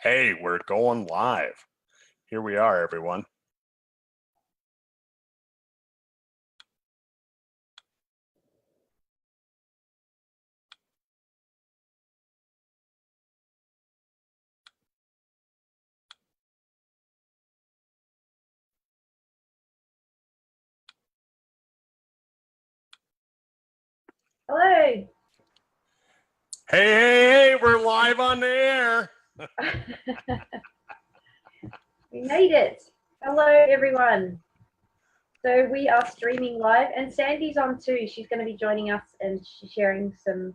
Hey, we're going live. Here we are, everyone. Hello. Hey, we're live on the air. We made it. Hello, everyone. So we are streaming live, and Sandy's on too. She's going to be joining us and sharing some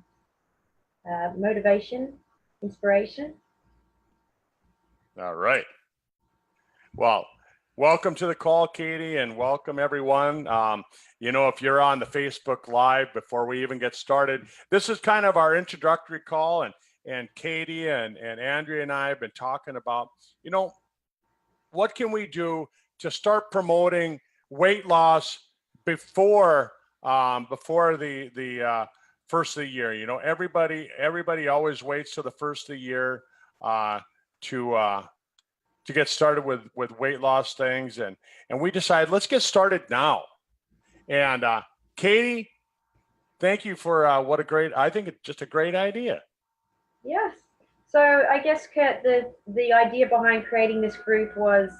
motivation, inspiration. All right. Well, welcome to the call, Katie, and welcome everyone. If you're on the Facebook Live, before we even get started, this is kind of our introductory call, and Katie and Andrea and I have been talking about, what can we do to start promoting weight loss before the first of the year. Everybody always waits till the first of the year to get started with weight loss things, and we decided let's get started now. And Katie, thank you for I think it's just a great idea. Yes. So I guess, Kurt, the idea behind creating this group was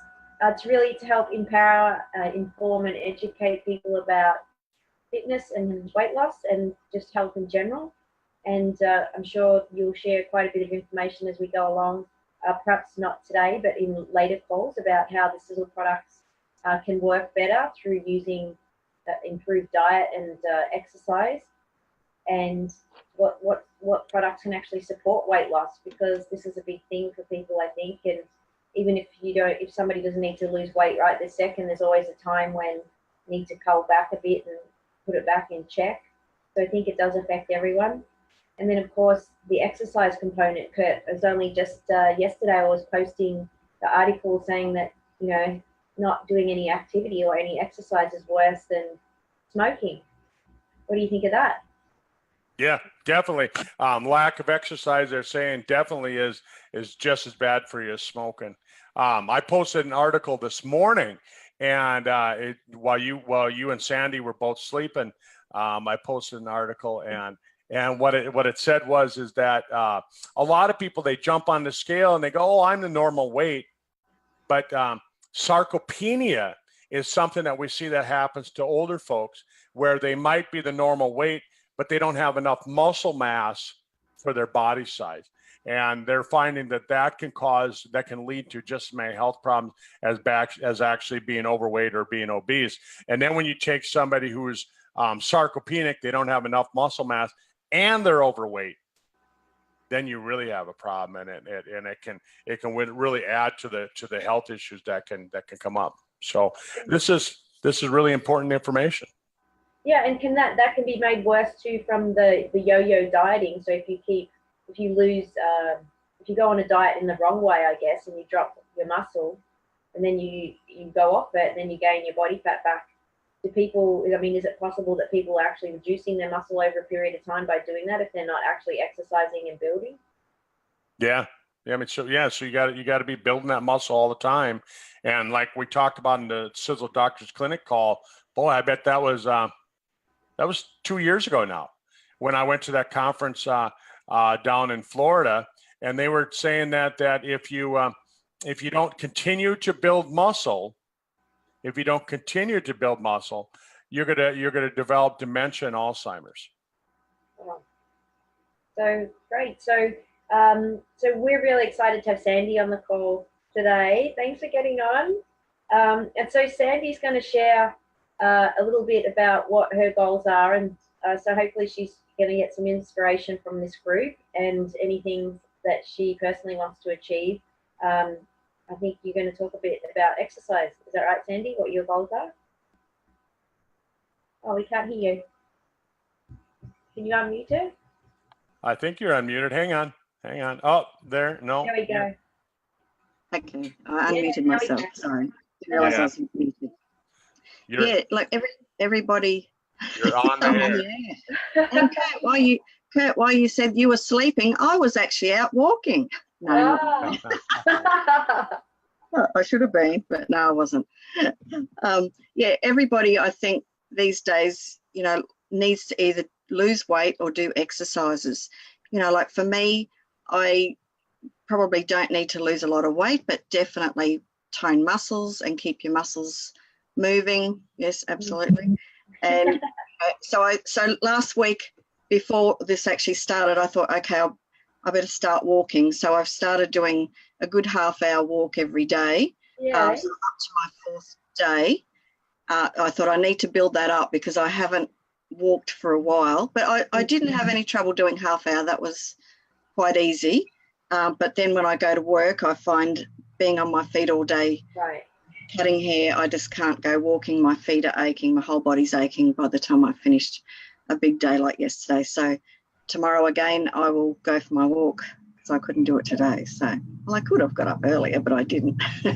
to help empower, inform, and educate people about fitness and weight loss and just health in general. And I'm sure you'll share quite a bit of information as we go along, perhaps not today, but in later calls, about how the Sisel products can work better through using improved diet and exercise, and what products can actually support weight loss, because this is a big thing for people, I think. And even if somebody doesn't need to lose weight right this second, there's always a time when you need to cull back a bit and put it back in check. So I think it does affect everyone. And then, of course, the exercise component. Kurt, it was only just yesterday I was posting the article saying that, not doing any activity or any exercise is worse than smoking. What do you think of that? Yeah, definitely. Lack of exercise, they're saying, definitely is just as bad for you as smoking. I posted an article this morning, and while you and Sandy were both sleeping, I posted an article, and what it said is that a lot of people, they jump on the scale and they go, oh, I'm the normal weight, but sarcopenia is something that we see that happens to older folks, where they might be the normal weight, but they don't have enough muscle mass for their body size. And they're finding that can lead to just as many health problems as actually being overweight or being obese. And then when you take somebody who's sarcopenic, they don't have enough muscle mass, and they're overweight, then you really have a problem, and it can really add to the health issues that can come up. So this is really important information. Yeah, and that can be made worse too from the yo-yo dieting. So if you go on a diet in the wrong way, I guess, and you drop your muscle, and then you go off it, and then you gain your body fat back. Is it possible that people are actually reducing their muscle over a period of time by doing that if they're not actually exercising and building? Yeah. So you got to be building that muscle all the time. And like we talked about in the Sisel Doctors Clinic call, boy, I bet that was 2 years ago now, when I went to that conference down in Florida, and they were saying that if you don't continue to build muscle, you're gonna develop dementia and Alzheimer's. Oh. So great. So we're really excited to have Sandy on the call today. Thanks for getting on. And so Sandy's going to share a little bit about what her goals are, and so hopefully she's going to get some inspiration from this group and anything that she personally wants to achieve. I think you're going to talk a bit about exercise. Is that right, Sandy? What your goals are? Oh, we can't hear you. Can you unmute her? I think you're unmuted. Hang on. Oh, there. No. There we go. Okay, I unmuted myself. Sorry, didn't realize I was muted. Like everybody. You're on the air. And Kurt, while you said you were sleeping, I was actually out walking. No, Ah. I should have been, but no, I wasn't. Yeah, everybody, I think these days, needs to either lose weight or do exercises. Like for me, I probably don't need to lose a lot of weight, but definitely tone muscles and keep your muscles moving. Yes, absolutely. And so last week before this actually started, I thought, okay, I better start walking. So I've started doing a good half-hour walk every day. Yeah. So up to my fourth day. I thought I need to build that up because I haven't walked for a while. But I didn't have any trouble doing half-hour. That was quite easy. But then when I go to work, I find being on my feet all day, Right. cutting hair, I just can't go walking. My feet are aching. My whole body's aching by the time I finished a big day like yesterday. So tomorrow again, I will go for my walk because I couldn't do it today. So, well, I could have got up earlier, but I didn't. So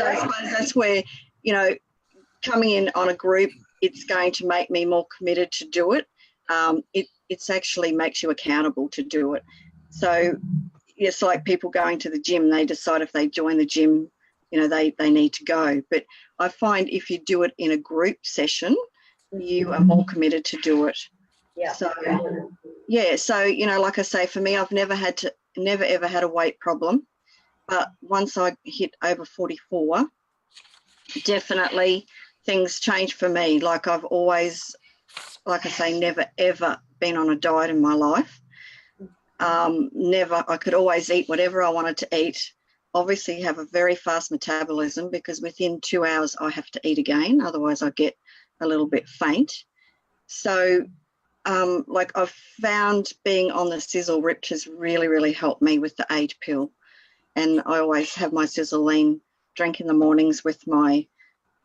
I suppose that's where, coming in on a group, it's going to make me more committed to do it. It's actually makes you accountable to do it. So it's like people going to the gym, they decide if they join the gym, they need to go. But I find if you do it in a group session, you are more committed to do it. Yeah. So, yeah. So, like I say, for me, I've never ever had a weight problem. But once I hit over 44, definitely things change for me. Like I've always, like I say, never, ever been on a diet in my life. I could always eat whatever I wanted to eat. Obviously have a very fast metabolism because within 2 hours I have to eat again. Otherwise I get a little bit faint. So like I've found being on the Sisel Rich has really, really helped me with the age pill. And I always have my Sizzling drink in the mornings with my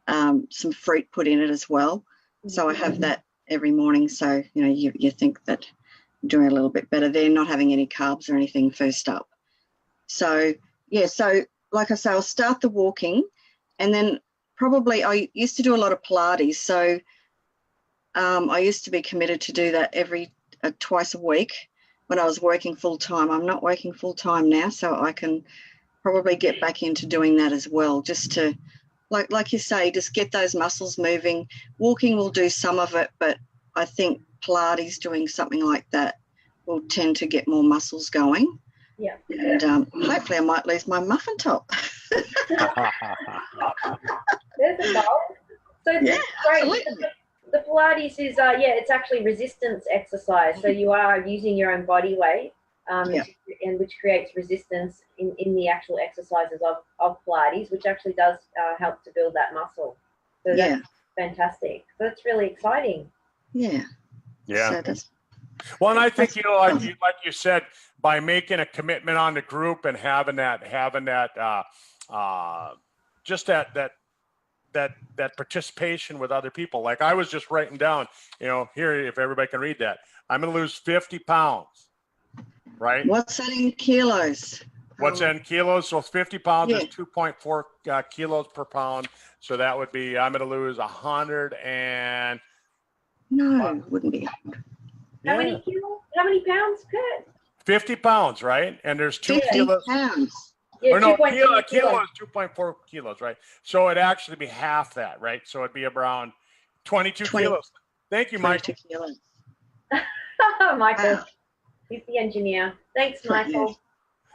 some fruit put in it as well. So I have that every morning. So, you think that I'm doing a little bit better there, not having any carbs or anything first up. So, yeah, so like I say, I'll start the walking and then probably I used to do a lot of Pilates. So I used to be committed to do that twice a week when I was working full time. I'm not working full time now, so I can probably get back into doing that as well, just to, like you say, just get those muscles moving. Walking will do some of it, but I think Pilates, doing something like that, will tend to get more muscles going. Yeah. And hopefully I might lose my muffin top. There's a goal. So Yeah, great. absolutely. The Pilates is, it's actually resistance exercise. So you are using your own body weight, and which creates resistance in the actual exercises of Pilates, which actually does help to build that muscle. So that's fantastic. So that's really exciting. Yeah. Yeah. So well, and I think, like you said, by making a commitment on the group and having that participation with other people. Like I was just writing down, here, if everybody can read that, I'm going to lose 50 pounds, right? What's that in kilos? What's in kilos? So 50 pounds is Yeah. 2.4 kilos per pound. So that would be, I'm going to lose 100 and... No, wouldn't be. How many kilos? How many pounds, Kurt? 50 pounds, right? And there's 2 50 kilos. pounds. Yeah, Or no, 2.4 kilo is 2.4 kilos, right? So it'd actually be half that, right? So it'd be around 22 kilos. Thank you, Michael. 22 kilos. Michael, Wow. he's the engineer. Thanks, Michael.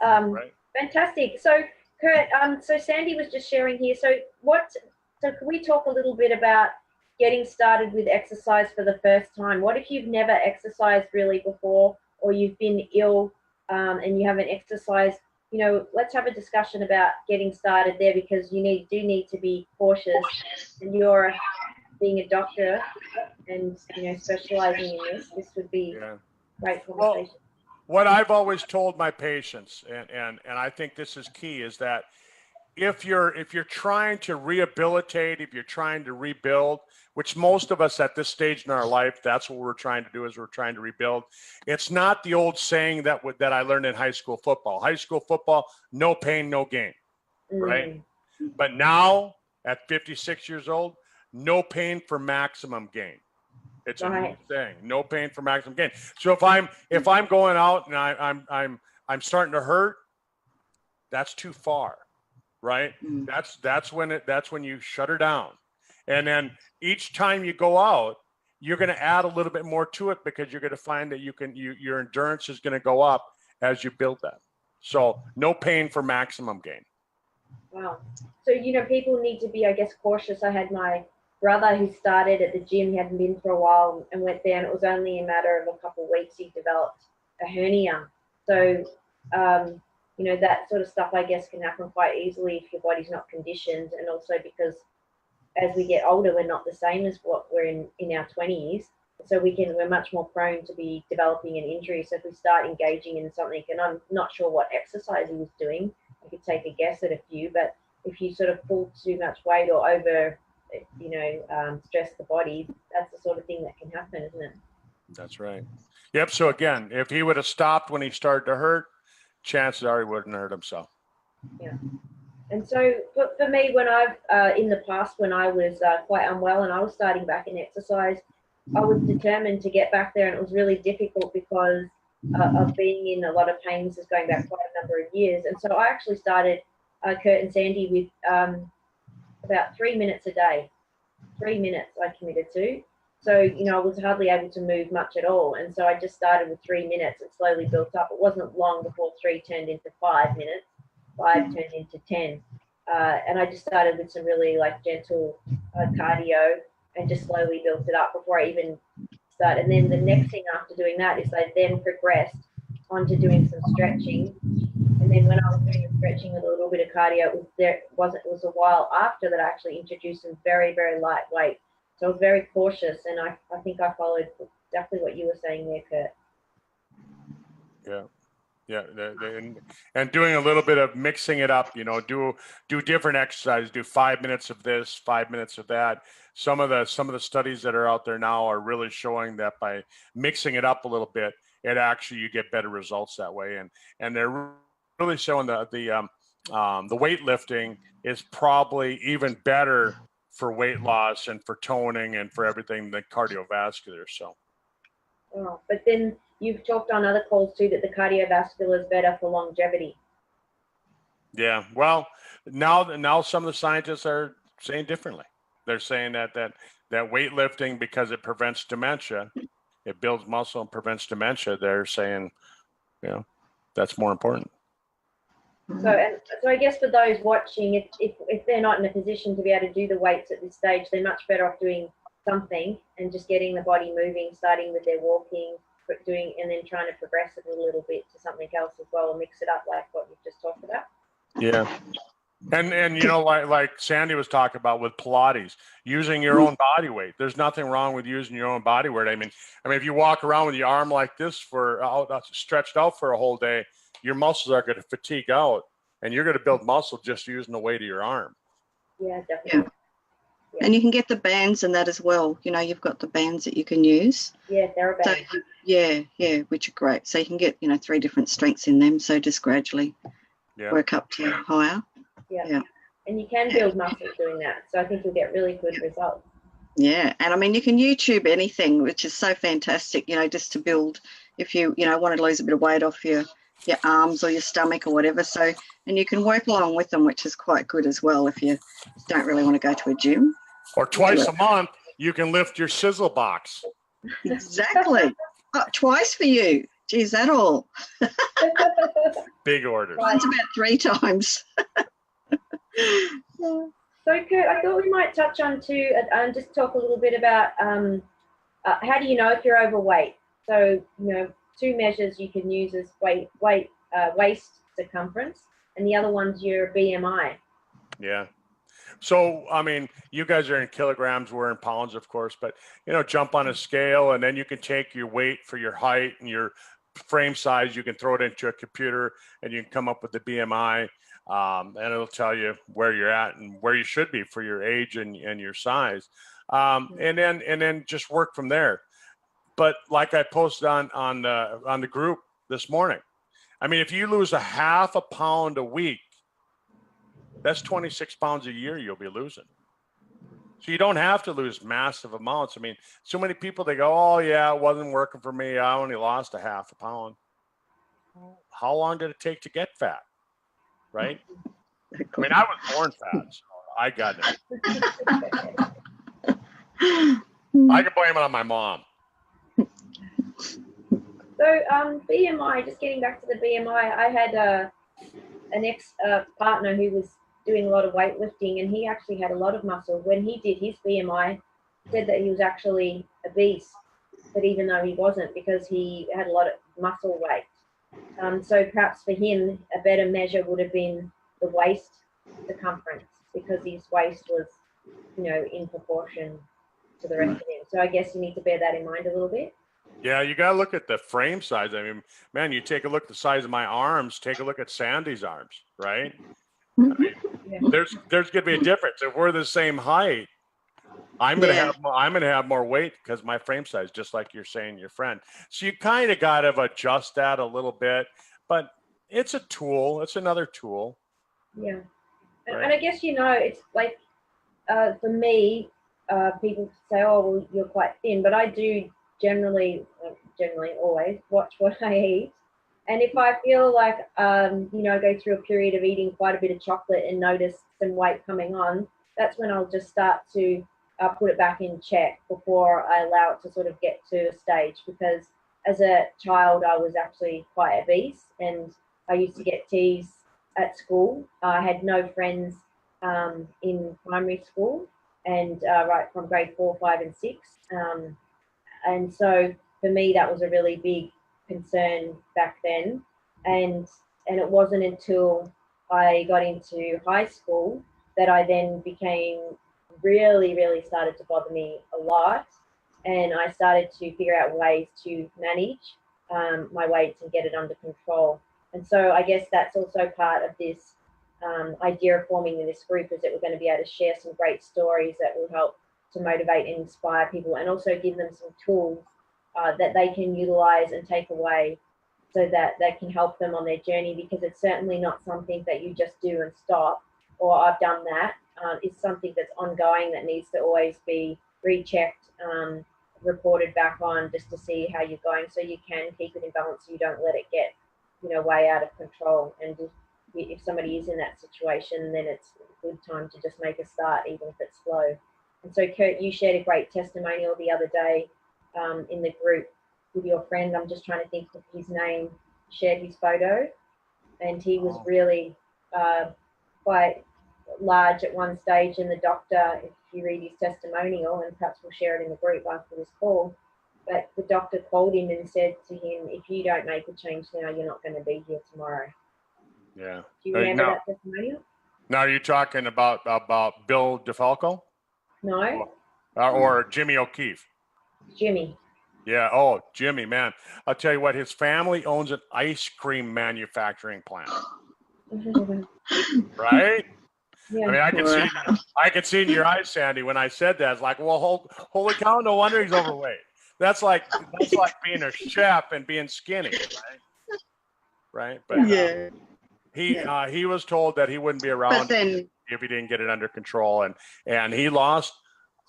Right. Fantastic. So, Kurt, so Sandy was just sharing here. So can we talk a little bit about getting started with exercise for the first time? What if you've never exercised really before, or you've been ill and you haven't exercised? Let's have a discussion about getting started there, because you do need to be cautious, and you're being a doctor and specializing in this would be great conversation. Well, what I've always told my patients, and I think this is key, is that if you're trying to rehabilitate, if you're trying to rebuild, which most of us at this stage in our life, that's what we're trying to do, is we're trying to rebuild. It's not the old saying that I learned in high school football. High school football, no pain, no gain, right? But now at 56 years old, no pain for maximum gain. It's a new saying, no pain for maximum gain. So if I'm going out and I'm starting to hurt, that's too far, right? Mm. That's when you shut her down. And then each time you go out, you're going to add a little bit more to it, because you're going to find that your endurance is going to go up as you build that. So no pain for maximum gain. Wow. So, people need to be, I guess, cautious. I had my brother who started at the gym. He hadn't been for a while and went there, and it was only a matter of a couple of weeks he developed a hernia. So, that sort of stuff, I guess, can happen quite easily if your body's not conditioned, and also because as we get older, we're not the same as what we're in our 20s. So we're much more prone to be developing an injury. So if we start engaging in something, and I'm not sure what exercise he was doing, I could take a guess at a few, but if you sort of pull too much weight or over, stress the body, that's the sort of thing that can happen, isn't it? That's right. Yep. So again, if he would have stopped when he started to hurt, chances are he wouldn't hurt himself. Yeah. And so for me, when in the past, when I was quite unwell and I was starting back in exercise, I was determined to get back there, and it was really difficult because of being in a lot of pain. This is going back quite a number of years. And so I actually started Kurt and Sandy with about 3 minutes a day. 3 minutes I committed to. So, I was hardly able to move much at all. And so I just started with 3 minutes. It slowly built up. It wasn't long before 3 turned into 5 minutes. 5 turned into 10. And I just started with some really gentle cardio and just slowly built it up before I even started. And then the next thing after doing that is I then progressed onto doing some stretching. And then when I was doing the stretching with a little bit of cardio, it was a while after that I actually introduced some very, very light weight. So I was very cautious, and I think I followed exactly what you were saying there, Kurt. Yeah, and doing a little bit of mixing it up, do different exercises, do 5 minutes of this, 5 minutes of that. Some of the studies that are out there now are really showing that by mixing it up a little bit, you get better results that way. And they're really showing the weightlifting is probably even better for weight loss and for toning and for everything than cardiovascular. So. Oh, but then you've talked on other calls too that the cardiovascular is better for longevity. Yeah, well, now some of the scientists are saying differently. They're saying that weightlifting, because it prevents dementia, it builds muscle and prevents dementia. They're saying, that's more important. So I guess for those watching, if they're not in a position to be able to do the weights at this stage, they're much better off doing something and just getting the body moving, starting with their walking, and then trying to progress it a little bit to something else as well, and mix it up like what you've just talked about. Yeah. And like Sandy was talking about with Pilates, using your own body weight. There's nothing wrong with using your own body weight. I mean, if you walk around with your arm like this stretched out for a whole day, your muscles are going to fatigue out, and you're going to build muscle just using the weight of your arm. Yeah, definitely. Yeah. And you can get the bands and that as well. You've got the bands that you can use. Yeah, TheraBands. So, yeah, which are great. So you can get 3 different strengths in them. So just gradually work up to higher. Yeah. And you can build muscle doing that. So I think you'll get really good results. Yeah. And you can YouTube anything, which is so fantastic, just to build if you, want to lose a bit of weight off your arms or your stomach or whatever. So, and you can work along with them, which is quite good as well if you don't really want to go to a gym. Or twice a month, you can lift your Sisel box. Exactly. Twice for you. Geez, that all. Big orders. Mine's about 3 times. So, Kurt, I thought we might touch on too, and just talk a little bit about how do you know if you're overweight? So, 2 measures you can use is waist circumference, and the other one's your BMI. Yeah. So, you guys are in kilograms, we're in pounds, of course, but, jump on a scale, and then you can take your weight for your height and your frame size. You can throw it into a computer, and you can come up with the BMI, and it'll tell you where you're at and where you should be for your age and your size. And then just work from there. But like I posted on the group this morning, if you lose a half a pound a week, that's 26 pounds a year you'll be losing. So you don't have to lose massive amounts. So many people, they go, oh yeah, it wasn't working for me. I only lost a half a pound. how long did it take to get fat? Right? I mean, I was born fat, so I got it. I can blame it on my mom. So BMI, just getting back to the BMI, I had an ex partner who was doing a lot of weightlifting, and he actually had a lot of muscle. When he did his BMI, said that he was actually obese, but even though he wasn't, because he had a lot of muscle weight. So perhaps for him, a better measure would have been the waist circumference, because his waist was, in proportion to the rest of him. So I guess you need to bear that in mind a little bit. Yeah, you got to look at the frame size. I mean, man, you take a look at the size of my arms, take a look at Sandy's arms, right? I mean, Yeah. there's going to be a difference. If we're the same height, I'm going to have more weight because my frame size, just like you're saying, your friend. So you kind of got to adjust that a little bit, but it's a tool. It's another tool. Yeah. Right. And I guess, it's like, for me, people say, oh, well, you're quite thin, but I do generally always watch what I eat. And if I feel like, go through a period of eating quite a bit of chocolate and notice some weight coming on, that's when I'll just start to put it back in check before I allow it to sort of get to a stage. Because as a child, I was actually quite obese, and I used to get teased at school. I had no friends in primary school, and right from grade 4, 5, and 6. And so for me, that was a really big concern back then. And it wasn't until I got into high school that I then became really, really started to bother me a lot. And I started to figure out ways to manage my weight and get it under control. And so I guess that's also part of this idea of forming in this group, is that we're going to be able to share some great stories that will help to motivate and inspire people, and also give them some tools that they can utilize and take away, so that they can help them on their journey, because it's certainly not something that you just do and stop, or I've done that. It's something that's ongoing, that needs to always be rechecked, reported back on, just to see how you're going, so you can keep it in balance, so you don't let it get way out of control. And if somebody is in that situation, then it's a good time to just make a start, even if it's slow. And so, Kurt, you shared a great testimonial the other day in the group with your friend. I'm just trying to think of his name. Shared his photo, and he was really quite large at one stage. And the doctor, if you read his testimonial, and perhaps we'll share it in the group after this call, but the doctor called him and said to him, if you don't make a change now, you're not going to be here tomorrow. Yeah. Do you remember that testimonial? Now, are you talking about Bill DeFalco? No. Or Jimmy O'Keefe? Jimmy. Yeah. Oh, Jimmy, man. I'll tell you what, his family owns an ice cream manufacturing plant. Right? Yeah. I mean, I can see in your eyes, Sandy, when I said that. It's like, well, holy cow, no wonder he's overweight. That's like being a chef and being skinny, right? Right? But Yeah. he was told that he wouldn't be around if he didn't get it under control, and he lost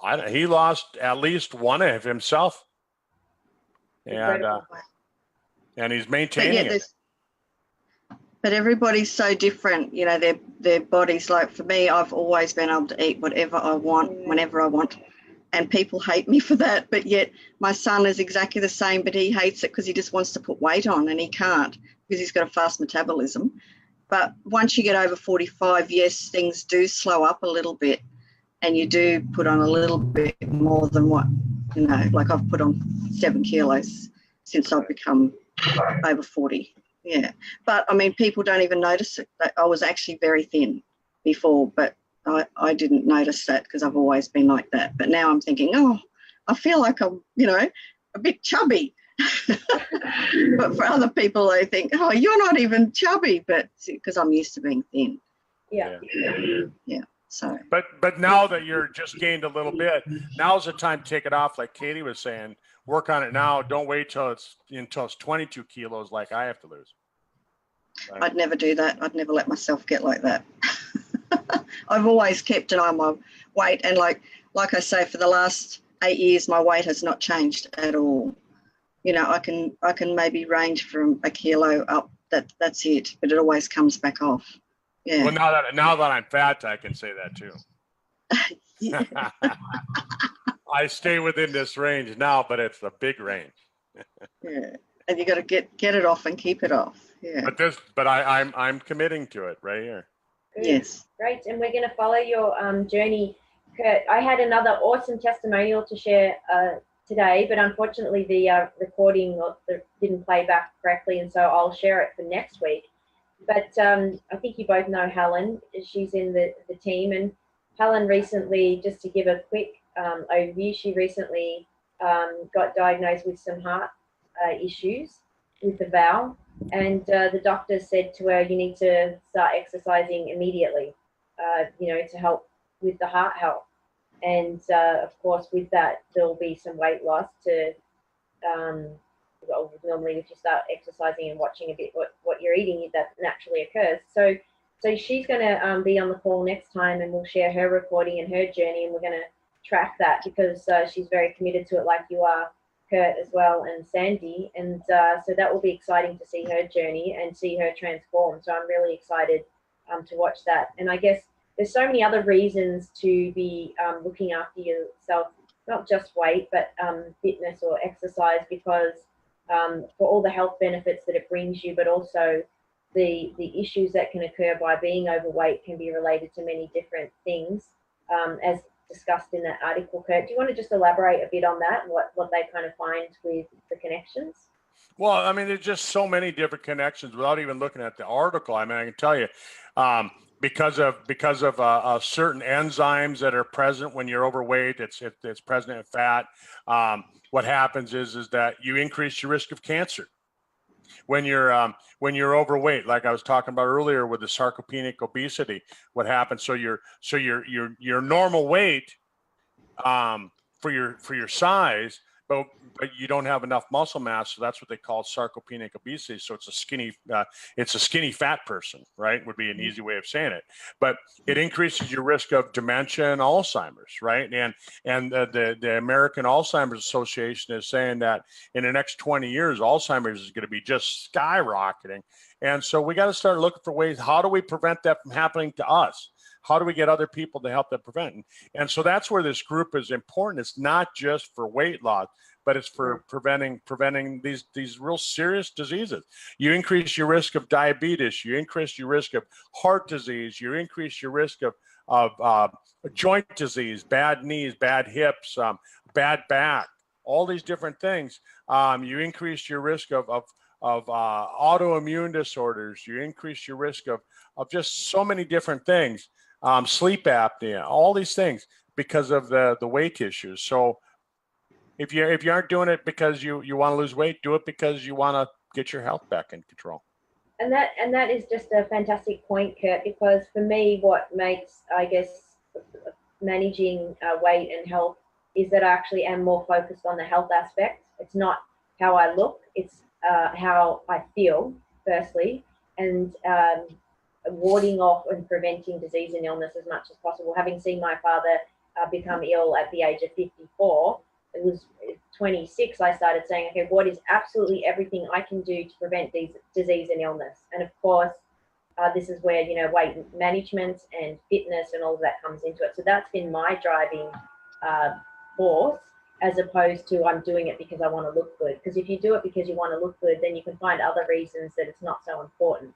at least one of himself, and he's maintaining it. But everybody's so different, their bodies. Like for me, I've always been able to eat whatever I want, whenever I want. And people hate me for that. But yet my son is exactly the same, but he hates it because he just wants to put weight on, and he can't because he's got a fast metabolism. But once you get over 45, yes, things do slow up a little bit, and you do put on a little bit more than what, like I've put on 7 kilos since I've become over 40. Yeah. But I mean, people don't even notice it. I was actually very thin before, but I didn't notice that because I've always been like that. But now I'm thinking, oh, I feel like I'm, a bit chubby. But for other people, they think, oh, you're not even chubby, but because I'm used to being thin. Yeah. Yeah. So. But now that you're just gained a little bit, now's the time to take it off, like Katie was saying. Work on it now. Don't wait till it's 22 kilos like I have to lose. Right? I'd never do that. I'd never let myself get like that. I've always kept an eye on my weight, and like I say, for the last 8 years, my weight has not changed at all. I can maybe range from a kilo up that's it. But it always comes back off. Yeah. Well, now that I'm fat, I can say that too. Yeah. I stay within this range now, but it's a big range. Yeah. And you got to get it off and keep it off. Yeah. But I'm committing to it right here. Good. Yes. Great. And we're going to follow your journey, Kurt. I had another awesome testimonial to share today, but unfortunately the recording didn't play back correctly, and so I'll share it for next week. But I think you both know Helen. She's in the team, and Helen recently, just to give a quick overview, she recently got diagnosed with some heart issues with the valve, and the doctor said to her, you need to start exercising immediately, to help with the heart health. And of course, with that, there'll be some weight loss to, normally if you start exercising and watching a bit what you're eating, that naturally occurs. So she's going to be on the call next time, and we'll share her recording and her journey, and we're going to track that because she's very committed to it, like you are, Kurt, as well, and Sandy. And so that will be exciting to see her journey and see her transform. So I'm really excited to watch that. And I guess there's so many other reasons to be looking after yourself, not just weight, but fitness or exercise, because for all the health benefits that it brings you, but also the issues that can occur by being overweight can be related to many different things, as discussed in that article. Kurt, do you want to just elaborate a bit on that and what they kind of find with the connections? Well, I mean, there's just so many different connections without even looking at the article. I mean, I can tell you, because of certain enzymes that are present when you're overweight, it's present in fat. What happens is that you increase your risk of cancer when you're overweight, like I was talking about earlier with the sarcopenic obesity. What happens? So your normal weight for your size, but you don't have enough muscle mass, so that's what they call sarcopenic obesity. So it's a skinny fat person, right? Would be an easy way of saying it. But it increases your risk of dementia and Alzheimer's, right? And the American Alzheimer's Association is saying that in the next 20 years, Alzheimer's is going to be just skyrocketing. And so we got to start looking for ways. How do we prevent that from happening to us? How do we get other people to help that prevent? And so that's where this group is important. It's not just for weight loss, but it's for preventing these real serious diseases. You increase your risk of diabetes, you increase your risk of heart disease, you increase your risk of joint disease, bad knees, bad hips, bad back, all these different things. You increase your risk of autoimmune disorders. You increase your risk of just so many different things. Sleep apnea, all these things because of the weight issues. So if you aren't doing it because you want to lose weight, do it because you want to get your health back in control. And that is just a fantastic point, Kurt, because for me, what makes, I guess, managing weight and health is that I actually am more focused on the health aspect. It's not how I look, it's how I feel, firstly, and warding off and preventing disease and illness as much as possible. Having seen my father become ill at the age of 54, it was 26, I started saying, okay, what is absolutely everything I can do to prevent disease and illness? And of course, this is where, weight management and fitness and all of that comes into it. So that's been my driving force, as opposed to I'm doing it because I want to look good. Because if you do it because you want to look good, then you can find other reasons that it's not so important.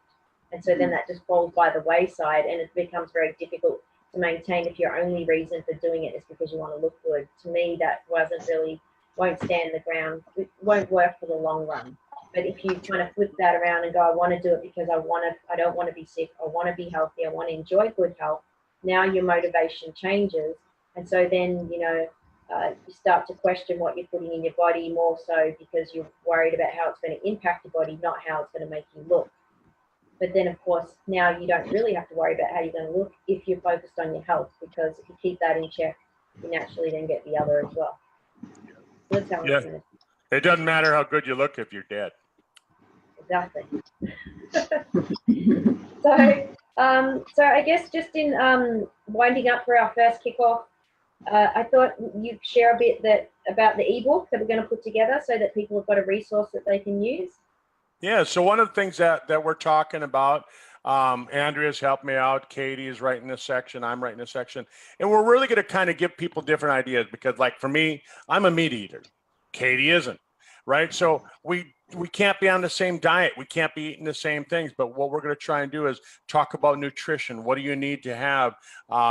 And so then that just falls by the wayside, and it becomes very difficult to maintain if your only reason for doing it is because you want to look good. To me, that won't stand the ground. It won't work for the long run. But if you kind of flip that around and go, I want to do it because I don't want to be sick, I want to be healthy, I want to enjoy good health. Now your motivation changes. And so then, you start to question what you're putting in your body more so because you're worried about how it's going to impact your body, not how it's going to make you look. But then, of course, now you don't really have to worry about how you're going to look if you're focused on your health, because if you keep that in check, you naturally then get the other as well. So that's how I'm saying it. It doesn't matter how good you look if you're dead. Exactly. So I guess just in winding up for our first kickoff, I thought you'd share a bit about the ebook that we're going to put together so that people have got a resource that they can use. Yeah. So one of the things that we're talking about, Andrea's helped me out. Katie is writing this section. I'm writing this section, and we're really going to kind of give people different ideas because, like for me, I'm a meat eater. Katie isn't, right? So we can't be on the same diet. We can't be eating the same things. But what we're going to try and do is talk about nutrition. What do you need to have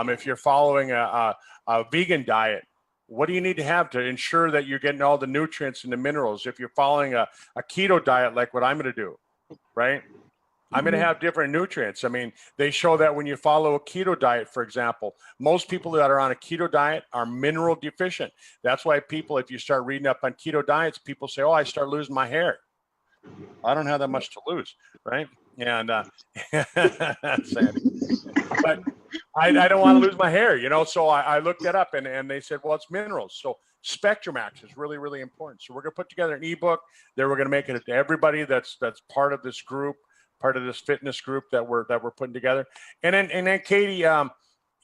if you're following a vegan diet? What do you need to have to ensure that you're getting all the nutrients and the minerals? If you're following a keto diet, like what I'm going to do, right? I'm going to have different nutrients. I mean, they show that when you follow a keto diet, for example, most people that are on a keto diet are mineral deficient. That's why people, if you start reading up on keto diets, people say, oh, I start losing my hair. I don't have that much to lose, right? And Sandy. But I don't want to lose my hair, you know. So I looked that up, and they said, well, it's minerals. So SpectraMax is really, really important. So we're going to put together an ebook. Then we're going to make it to everybody that's part of this group, part of this fitness group that we're putting together. And then Katie,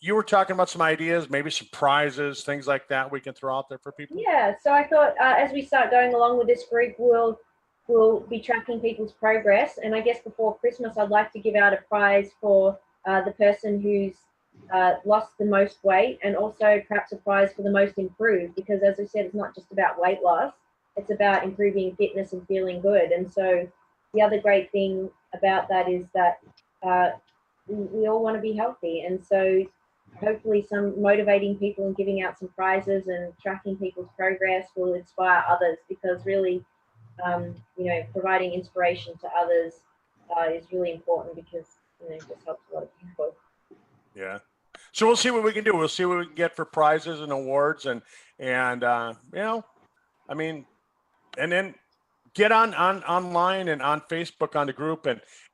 you were talking about some ideas, maybe some prizes, things like that we can throw out there for people. Yeah. So I thought as we start going along with this group, we'll be tracking people's progress. And I guess before Christmas, I'd like to give out a prize for the person who's lost the most weight, and also perhaps a prize for the most improved, because as I said, it's not just about weight loss, it's about improving fitness and feeling good. And so the other great thing about that is that we all want to be healthy. And so hopefully some motivating people and giving out some prizes and tracking people's progress will inspire others, because really, you know, providing inspiration to others is really important, because, you know, it just helps a lot of people. Yeah. So we'll see what we can do. We'll see what we can get for prizes and awards, and you know, I mean, and then get online and on Facebook on the group,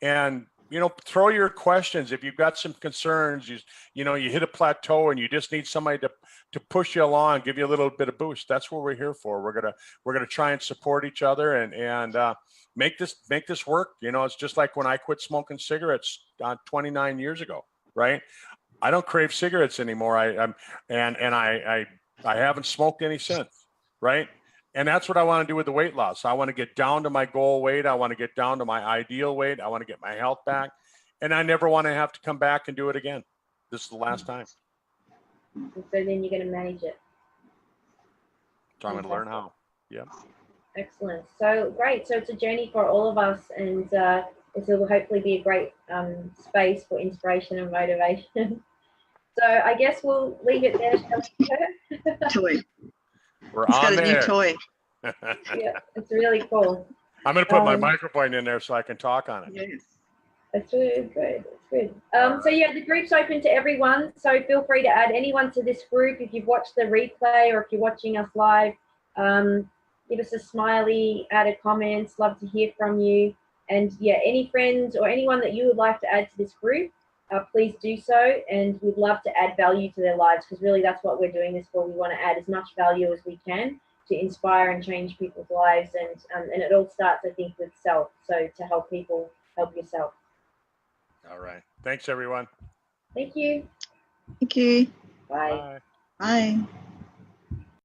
and you know, throw your questions. If you've got some concerns, you know, you hit a plateau and you just need somebody to push you along, give you a little bit of boost. That's what we're here for. We're gonna try and support each other and make this work. You know, it's just like when I quit smoking cigarettes 29 years ago, right? I don't crave cigarettes anymore. I haven't smoked any since, right? And that's what I want to do with the weight loss. I want to get down to my goal weight. I want to get down to my ideal weight. I want to get my health back. And I never want to have to come back and do it again. This is the last time. And so then you're going to manage it. So I'm going to learn how. Yeah. Excellent. So great. So it's a journey for all of us, and it will hopefully be a great space for inspiration and motivation. So I guess we'll leave it there. Toy. We're It's got on a there. new toy. Yeah, it's really cool. I'm going to put my microphone in there so I can talk on it. Yes. It's really good. It's good. So yeah, the group's open to everyone. So feel free to add anyone to this group. If you've watched the replay or if you're watching us live, give us a smiley, add a comment. Love to hear from you. And yeah, any friends or anyone that you would like to add to this group, please do so. And we'd love to add value to their lives, because really that's what we're doing this for. We want to add as much value as we can to inspire and change people's lives. And it all starts, I think, with self. So to help people, help yourself. All right. Thanks, everyone. Thank you. Thank you. Bye. Bye. Bye.